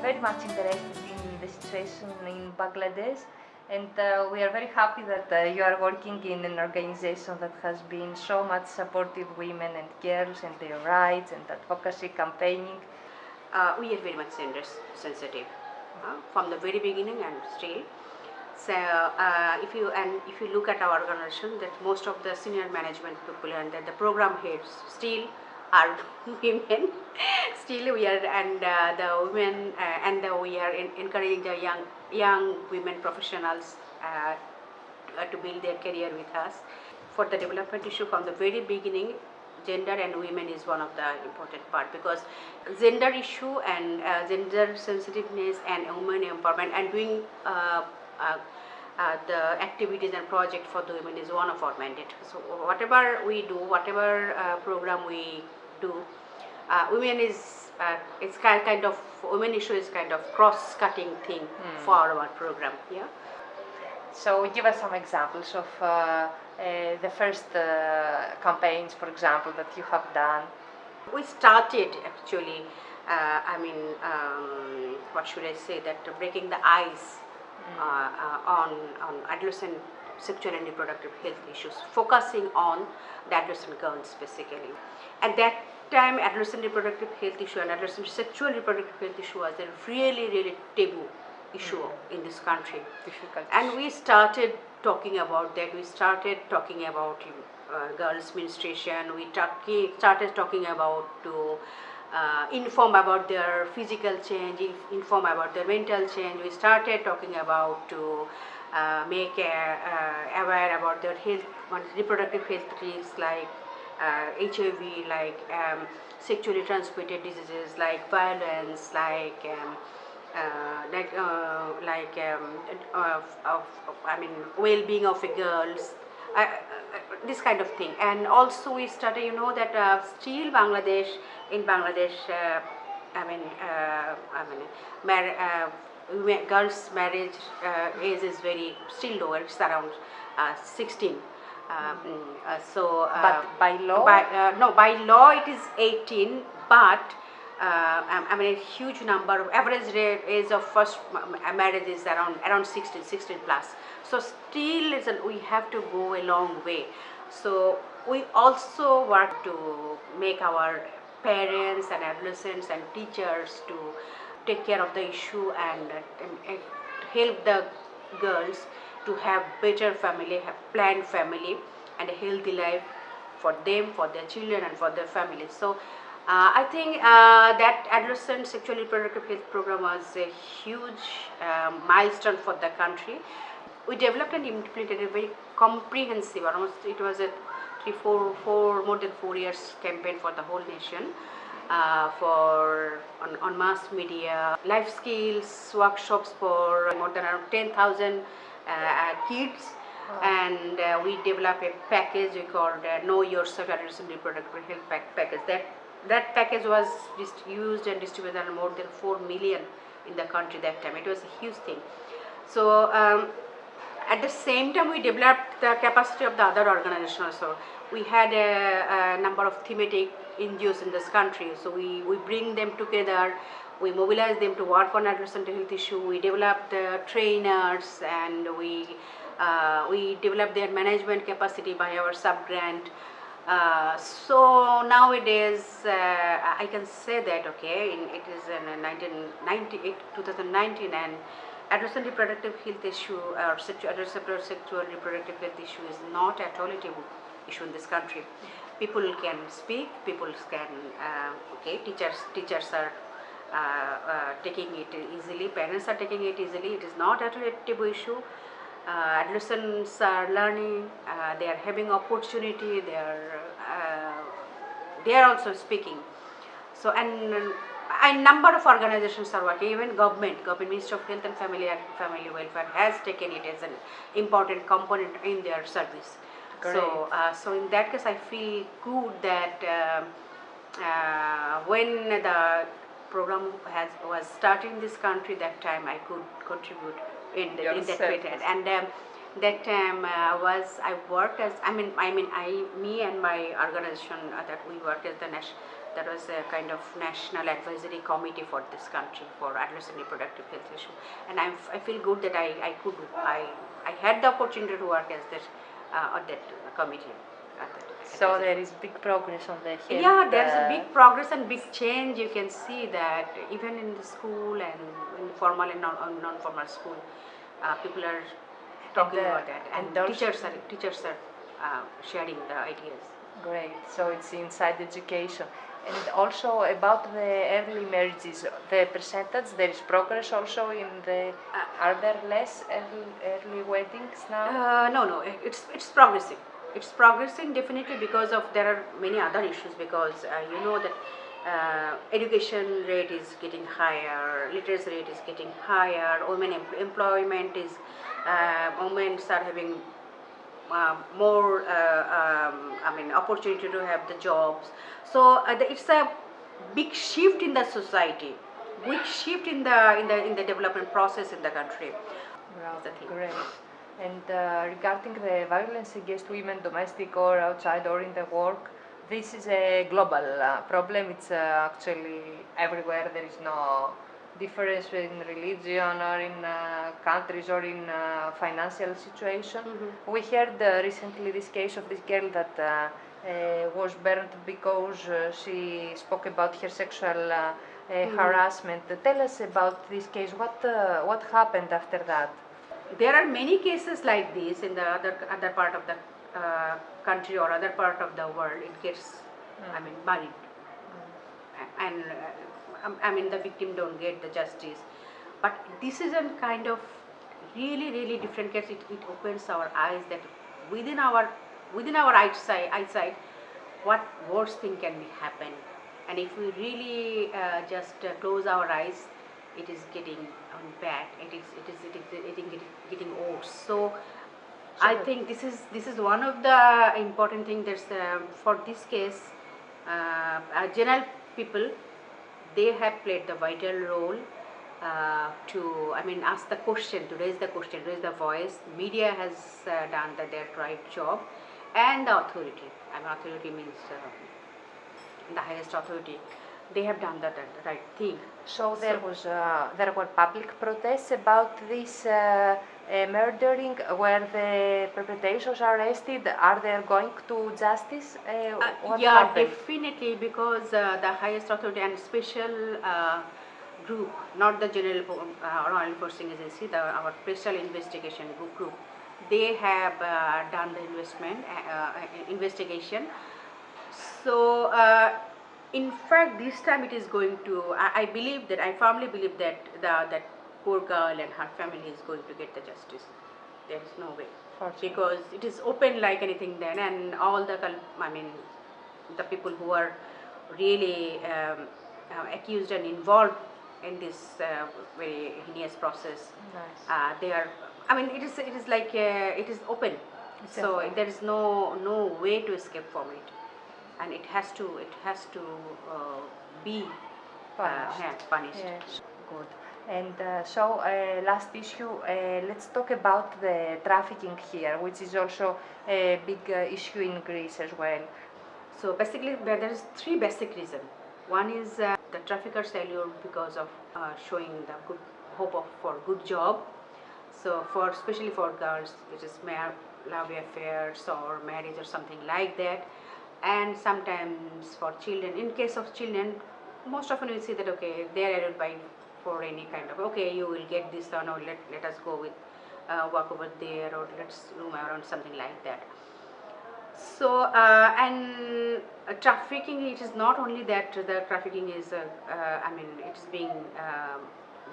very much interested in the situation in Bangladesh, and we are very happy that you are working in an organization that has been so much supportive women and girls and their rights and advocacy campaigning. We are very much sensitive from the very beginning and still. So if you look at our organization, that most of the senior management people and the program heads still are women. Still we are, and the women we are encouraging the young women professionals to build their career with us. For the development issue from the very beginning, gender and women is one of the important part, because gender issue and gender sensitiveness and women empowerment and doing the activities and project for the women is one of our mandate. So whatever we do, whatever program we do, women is it's kind of women issue is kind of cross-cutting thing for our program. Yeah. So give us some examples of the first campaigns, for example, that you have done. We started actually, what should I say, that breaking the ice on adolescent sexual and reproductive health issues, focusing on the adolescent girls basically. At that time, adolescent reproductive health issue and adolescent sexual reproductive health issue was a really taboo issue in this country. Difficult. And we started talking about that. We started talking about girls' menstruation. We started talking about to inform about their physical change, inform about their mental change. We started talking about to make aware about their health, reproductive health risks like HIV, like sexually transmitted diseases, like violence, like well-being of girls, this kind of thing. And also we started, that still in Bangladesh, girls' marriage age is very still lower. It's around 16. But by law? By law it is 18, but a huge number of average age of first marriage is around 16 plus. So still we have to go a long way. So we also work to make our parents and adolescents and teachers to take care of the issue and help the girls to have better family, have planned family and a healthy life for them, for their children and for their families. So I think that adolescent sexual reproductive health program was a huge milestone for the country. We developed and implemented a very comprehensive, almost it was a more than 4 years campaign for the whole nation, on mass media, life skills workshops for more than around 10,000 kids. And we developed a package we called Know Yourself Adolescent Reproductive Health Package. That package was used and distributed on more than 4 million in the country that time. It was a huge thing. So at the same time, we developed the capacity of the other organizations. So we had a number of thematic NGOs in this country. So we bring them together. We mobilize them to work on adolescent health issue. We developed trainers, and we developed their management capacity by our sub-grant. So nowadays, I can say that it is in 2019, and adolescent reproductive health issue or adolescent sexual reproductive health issue is not at all a taboo issue in this country. People can speak. People can teachers are taking it easily. Parents are taking it easily. It is not at all a taboo issue. Adolescents are learning, they are having opportunity, they are also speaking. So and a number of organizations are working, even government Ministry of Health and Family Welfare has taken it as an important component in their service. Great. So in that case, I feel good that when the program was started in this country, that time I could contribute in that period. And that time I worked as me and my organization that we worked as the There was a kind of national advisory committee for this country for adolescent reproductive health issue, and I feel good that I had the opportunity to work as on that committee. So there is big progress on the health. Yeah, there's a big progress and big change. You can see that even in the school and in formal and non-formal school, people are talking about that, and teachers are sharing the ideas. Great. So it's inside education. And also about the early marriages, the percentage, there is progress also in the, are there less early weddings now? No, it's progressing. It's progressing definitely because of there are many other issues, because you know that education rate is getting higher, literacy rate is getting higher, women employment is, women are having more opportunity to have the jobs. So it's a big shift in the society, big shift in the development process in the country. Wow, great. And regarding the violence against women, domestic or outside or in the work, this is a global problem. It's actually everywhere. There is no difference in religion or in countries or in financial situation. Mm-hmm. We heard recently this case of this girl that was burned because she spoke about her sexual harassment. Tell us about this case. What happened after that? There are many cases like this in the other part of the country or other part of the world. It gets, buried, and the victim don't get the justice. But this is a kind of really different case. It opens our eyes that within our eyesight, what worst thing can be happen, and if we really just close our eyes, it is getting bad. It is getting worse. So I think this is one of the important thing. There's for this case, general people, they have played the vital role to ask the question, to raise the voice. Media has done their right job, and the authority. Authority means the highest authority. They have done the right thing. So there were public protests about this murdering, where the perpetrators are arrested. Are they going to justice? Yeah, happened? Definitely, because the highest authority and special group, not the general law enforcing agency, our special investigation group, they have done the investigation. So in fact, this time it is going to, I firmly believe that that poor girl and her family is going to get the justice. There is no way. Because it is open like anything then, and all the people who are really accused and involved in this very heinous process. Nice. They are. It is like it is open. So there is no way to escape from it, and it has to be punished. Yes. Good. And so last issue, let's talk about the trafficking here, which is also a big issue in Greece as well. So basically there is three basic reasons. One is the traffickers allure because of showing the good hope for good job. So especially for girls, it is love affairs or marriage or something like that. And sometimes for children, in case of children, most often we see that they are allured for any kind of you will get this one, or let us go with walk over there, or let's roam around, something like that. So and trafficking, it is not only that the trafficking is it is being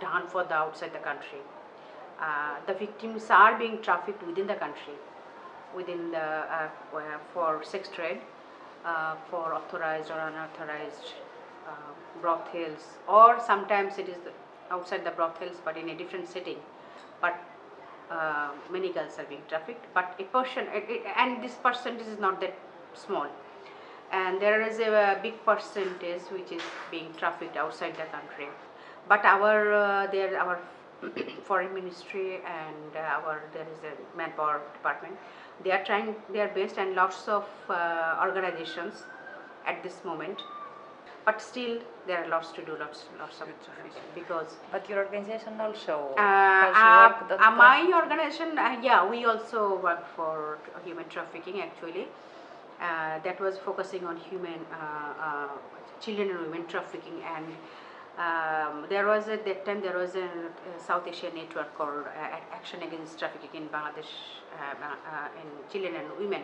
done for the outside the country. The victims are being trafficked within the country, within the for sex trade, for authorized or unauthorized brothels, or sometimes it is outside the brothels but in a different setting. But many girls are being trafficked, but a portion, and this percentage is not that small, and there is a big percentage which is being trafficked outside the country. But our foreign ministry and there is a manpower department. They are trying their best, and lots of organizations at this moment. but still there are lots to do, lots of because But your organization also uh, has uh, worked on my trafficking. organization, yeah, we also work for human trafficking actually. That was focusing on human children and women trafficking, and there was at that time there was a South Asian network called Action Against Trafficking in Bangladesh, in children and women.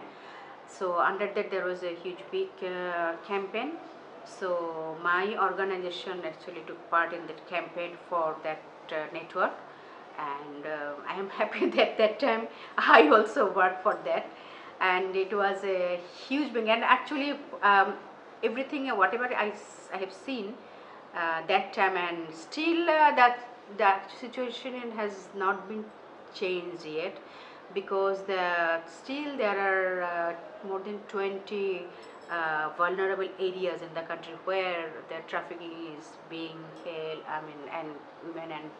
So under that there was a huge big campaign. So my organization actually took part in that campaign for that network, and I am happy that that time I also worked for that, and it was a huge thing. And actually, everything whatever I have seen that time, and still that situation has not been changed yet, because still there are more than 20 vulnerable areas in the country where the trafficking is being held. I mean, and women and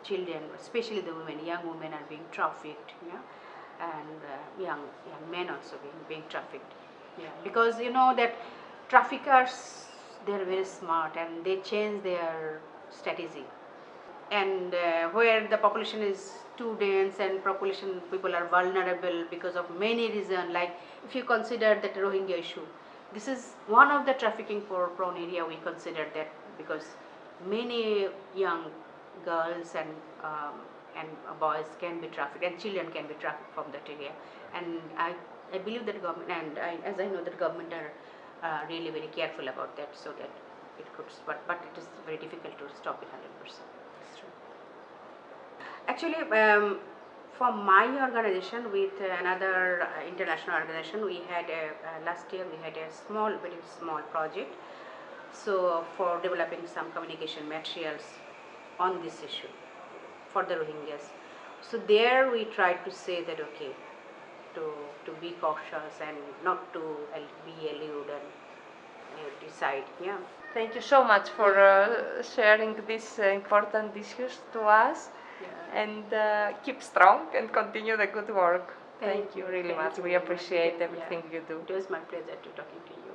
children, especially the women, young women are being trafficked, and young men also being trafficked. Yeah, because you know that traffickers, they're very smart and they change their strategy. And where the population is too dense and population people are vulnerable because of many reasons, like if you consider that Rohingya issue, this is one of the trafficking prone area. We consider that because many young girls and boys can be trafficked, and children can be trafficked from that area. And I believe that government, and as I know that government are really very careful about that, so that it could, but it is very difficult to stop it 100%. Actually, for my organization with another international organization, we had last year we had a very small project. So for developing some communication materials on this issue for the Rohingyas. So there we tried to say that okay, to be cautious and not to be allured and decide. Yeah. Thank you so much for sharing these important issues to us. Yeah. And keep strong and continue the good work. Thank you really Thank much. you We very much. appreciate Yeah. everything you do. It was my pleasure to talking to you.